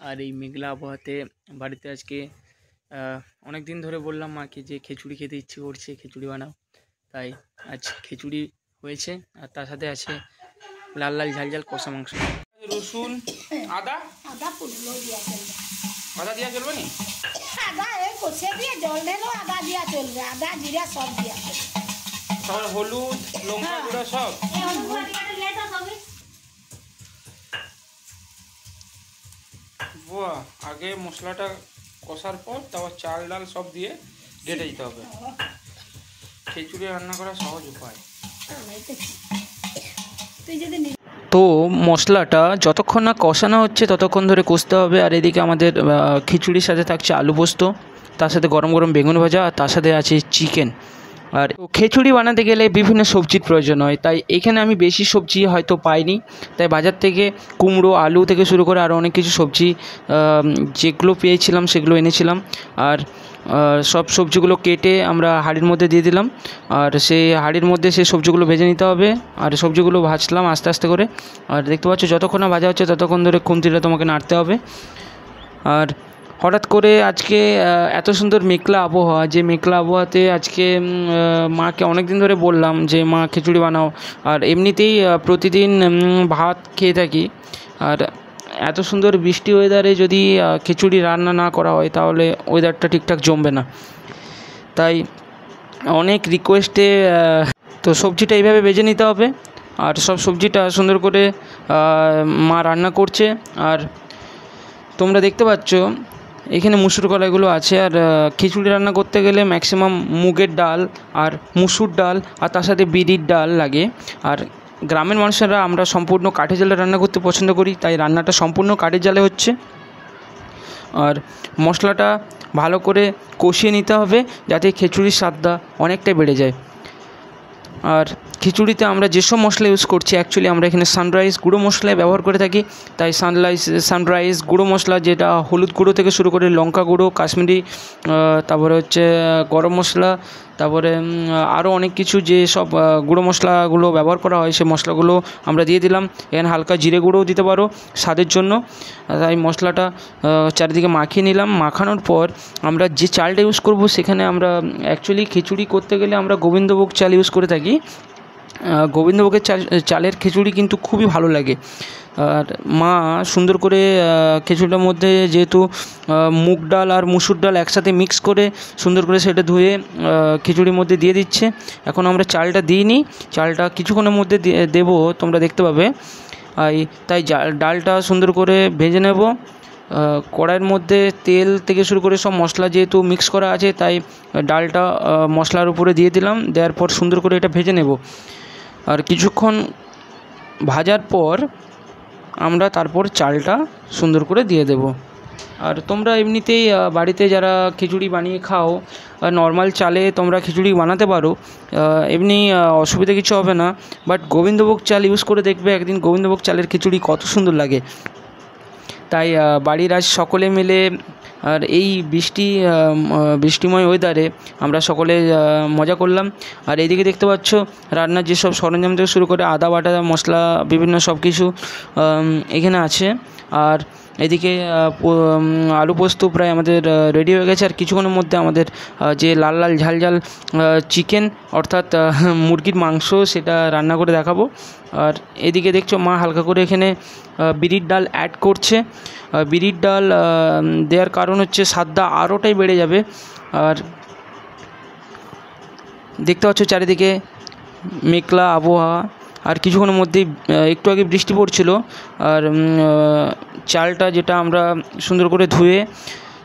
আর এই মেঘলা আবহাওয়াতে বাড়িতে আজকে অনেক দিন ধরে বললাম মাকে যে খিচুড়ি খেতে ইচ্ছে করছে, খিচুড়ি বানাও। তাই আজ খিচুড়ি হয়েছে, আর তার সাথে আছে লাল লাল ঝাল ঝাল কষা মাংস, রসুন, আদা আদা পুড়লো দিয়া চলবে, আদা দিয়া চলবে নি? আদা এই কষে দিয়ে জল ঢেলো, আদা দিয়া চলবে, আদা জিরা সব দিয়া চলবে, তারপরে হলুদ, লঙ্কা গুঁড়ো সব। বাহ, আগে মশলাটা কষার পর তারপর চাল ডাল সব দিয়ে ঘেটে দিতে হবে। খিচুড়ি রান্না করা সহজ উপায়। তুই যদি তো মশলাটা যতক্ষণ না কষানো হচ্ছে ততক্ষণ ধরে কষতে হবে। আর এদিকে আমাদের খিচুড়ির সাথে থাকছে আলু পোস্ত, তার সাথে গরম গরম বেগুন ভাজা, আর তার সাথে আছে চিকেন। আর খিচুড়ি বানাতে গেলে বিভিন্ন সবজির প্রয়োজন হয়, তাই এখানে আমি বেশি সবজি হয়তো পাইনি, তাই বাজার থেকে কুমড়ো, আলু থেকে শুরু করে আরও অনেক কিছু সবজি যেগুলো পেয়েছিলাম সেগুলো এনেছিলাম। আর সব সবজিগুলো কেটে আমরা হাঁড়ির মধ্যে দিয়ে দিলাম, আর সেই হাঁড়ির মধ্যে সেই সবজিগুলো ভেজে নিতে হবে। আর সবজিগুলো ভাজলাম আস্তে আস্তে করে। আর দেখতে পাচ্ছ যতক্ষণ না ভাজা হচ্ছে ততক্ষণ ধরে খুন্তিটা তোমাকে নাড়তে হবে। আর হঠাৎ করে আজকে এত সুন্দর মেঘলা আবহাওয়া, যে মেঘলা আবহাওয়াতে আজকে মাকে অনেক দিন ধরে বললাম যে মা খিচুড়ি বানাও। আর এমনিতেই প্রতিদিন ভাত খেয়ে থাকি, আর এত সুন্দর বৃষ্টি ওয়েদারে যদি খিচুড়ি রান্না না করা হয় তাহলে ওয়েদারটা ঠিকঠাক জমবে না। তাই অনেক রিকোয়েস্টে তো সবজিটা এইভাবে ভেজে নিতে হবে। আর সব সবজিটা সুন্দর করে মা রান্না করছে। আর তোমরা দেখতে পাচ্ছ এখানে মুসুর কলাইগুলো আছে। আর খিচুড়ি রান্না করতে গেলে ম্যাক্সিমাম মুগের ডাল আর মুসুর ডাল আর তার সাথে বিরির ডাল লাগে। আর গ্রামের মানুষেরা আমরা সম্পূর্ণ কাঠের জালে রান্না করতে পছন্দ করি, তাই রান্নাটা সম্পূর্ণ কাঠের জালে হচ্ছে। আর মশলাটা ভালো করে কষিয়ে নিতে হবে যাতে খিচুড়ির স্বাদটা অনেকটাই বেড়ে যায়। আর খিচুড়িতে আমরা যেসব মশলা ইউজ করছি, অ্যাকচুয়ালি আমরা এখানে সানরাইজ গুঁড়ো মশলা ব্যবহার করে থাকি। তাই সানরাইজ গুঁড়ো মশলা, যেটা হলুদ গুঁড়ো থেকে শুরু করে লঙ্কা গুঁড়ো, কাশ্মীরি, তারপরে হচ্ছে গরম মশলা, তারপরে আরও অনেক কিছু যে সব গুঁড়ো মশলাগুলো ব্যবহার করা হয় সেই মশলাগুলো আমরা দিয়ে দিলাম। এখানে হালকা জিরে গুঁড়োও দিতে পারো স্বাদের জন্য। তাই মশলাটা চারিদিকে মাখিয়ে নিলাম। মাখানোর পর আমরা যে চালটা ইউজ করব, সেখানে আমরা অ্যাকচুয়ালি খিচুড়ি করতে গেলে আমরা গোবিন্দভোগ চাল ইউজ করে থাকি। গোবিন্দভোগের চালের খিচুড়ি কিন্তু খুবই ভালো লাগে। আর মা সুন্দর করে খিচুড়িটার মধ্যে যেহেতু মুগ ডাল আর মুসুর ডাল একসাথে মিক্স করে সুন্দর করে সেটা ধুয়ে খিচুড়ির মধ্যে দিয়ে দিচ্ছে। এখন আমরা চালটা দিইনি, চালটা কিছুক্ষণের মধ্যে দেবো, তোমরা দেখতে পাবে। তাই ডালটা সুন্দর করে ভেজে নেব। কড়াইয়ের মধ্যে তেল থেকে শুরু করে সব মশলা যেহেতু মিক্স করা আছে, তাই ডালটা মশলার উপরে দিয়ে দিলাম। দেওয়ার পর সুন্দর করে এটা ভেজে নেব। আর কিছুক্ষণ ভাজার পর আমরা তারপর চালটা সুন্দর করে দিয়ে দেব। আর তোমরা এমনিতেই বাড়িতে যারা খিচুড়ি বানিয়ে খাও, নর্মাল চালে তোমরা খিচুড়ি বানাতে পারো, এমনি অসুবিধা কিছু হবে না। বাট গোবিন্দভোগ চাল ইউজ করে দেখবে একদিন গোবিন্দভোগ চালের খিচুড়ি কত সুন্দর লাগে। তাই বাড়ির আজ সকলে মিলে, আর এই বৃষ্টিময় ওয়েদারে আমরা সকলে মজা করলাম। আর এইদিকে দেখতে পাচ্ছ রান্নার যেসব সরঞ্জাম থেকে শুরু করে আদা বাটা, মশলা, বিভিন্ন সব কিছু এখানে আছে। আর এদিকে আলু পোস্ত প্রায় আমাদের রেডি হয়ে গেছে। আর কিছুক্ষণের মধ্যে আমাদের যে লাল লাল ঝাল ঝাল চিকেন, অর্থাৎ মুরগির মাংস, সেটা রান্না করে দেখাবো। আর এদিকে দেখছো মা হালকা করে এখানে বিরির ডাল অ্যাড করছে। বিরির ডাল দেওয়ার কারণ হচ্ছে স্বাদটা আরোটাই বেড়ে যাবে। আর দেখতে পাচ্ছ চারিদিকে মেঘলা আবহাওয়া। আর কিছুক্ষণের মধ্যেই একটু আগে বৃষ্টি পড়ছিল। আর চালটা যেটা আমরা সুন্দর করে ধুয়ে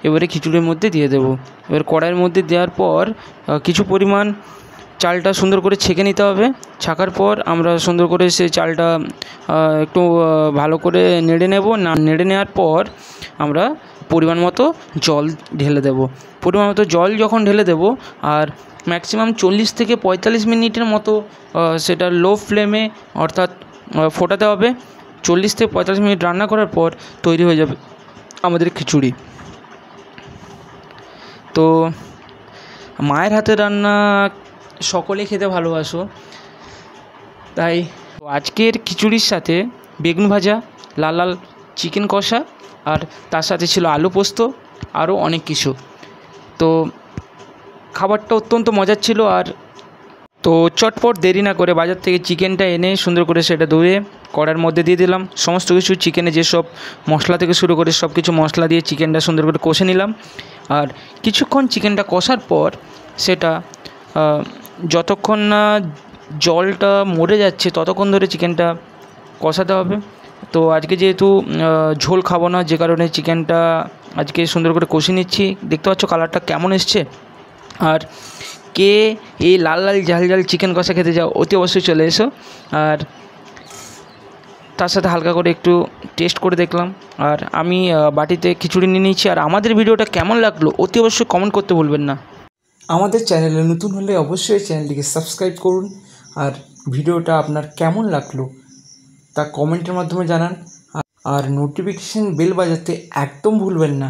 এবারে খিচুড়ির মধ্যে দিয়ে দেব। এবার কড়াইয়ের মধ্যে দেওয়ার পর কিছু পরিমাণ চালটা সুন্দর করে ছেঁকে নিতে হবে। ছাকার পর আমরা সুন্দর করে সেই চালটা একটু ভালো করে নেড়ে নেব। নেড়ে নেওয়ার পর আমরা পরিমাণ মতো জল ঢেলে দেব। পরিমাণ মতো জল যখন ঢেলে দেব, আর ম্যাক্সিমাম 40 থেকে 45 মিনিটের মতো সেটা লো ফ্লেমে অর্থাৎ ফোটাতে হবে। 40 থেকে 45 মিনিট রান্না করার পর তৈরি হয়ে যাবে আমাদের খিচুড়ি। তো মায়ের হাতের রান্না সকলে খেতে ভালোবাসো, তাই আজকের খিচুড়ির সাথে বেগুন ভাজা, লাল লাল চিকেন কষা আর তার সাথে ছিল আলু পোস্ত, আরও অনেক কিছু। তো খাবারটা অত্যন্ত মজার ছিল। আর তো চটপট দেরি না করে বাজার থেকে চিকেনটা এনে সুন্দর করে সেটা ধুয়ে কড়ার মধ্যে দিয়ে দিলাম। সমস্ত কিছু চিকেনে যেসব মশলা থেকে শুরু করে সব কিছু মশলা দিয়ে চিকেনটা সুন্দর করে কষে নিলাম। আর কিছুক্ষণ চিকেনটা কষার পর সেটা যতক্ষণ না জলটা মরে যাচ্ছে ততক্ষণ ধরে চিকেনটা কষাতে হবে। তো আজকে যেহেতু ঝোল খাবো না, যে কারণে চিকেনটা আজকে সুন্দর করে কষে নিচ্ছি। দেখতে পাচ্ছ কালারটা কেমন এসছে। আর কে এই লাল লাল ঝাল ঝাল চিকেন কষা খেতে যাও অতি অবশ্যই চলে এসো। আর তার সাথে হালকা করে একটু টেস্ট করে দেখলাম। আর আমি বাটিতে খিচুড়ি নিয়ে নিচ্ছি। আর আমাদের ভিডিওটা কেমন লাগলো অতি অবশ্যই কমেন্ট করতে ভুলবেন না। আমাদের চ্যানেলে নতুন হলে অবশ্যই চ্যানেলটিকে সাবস্ক্রাইব করুন। আর ভিডিওটা আপনার কেমন লাগলো তা কমেন্টের মাধ্যমে জানান। আর নোটিফিকেশান বেল বাজাতে একদম ভুলবেন না।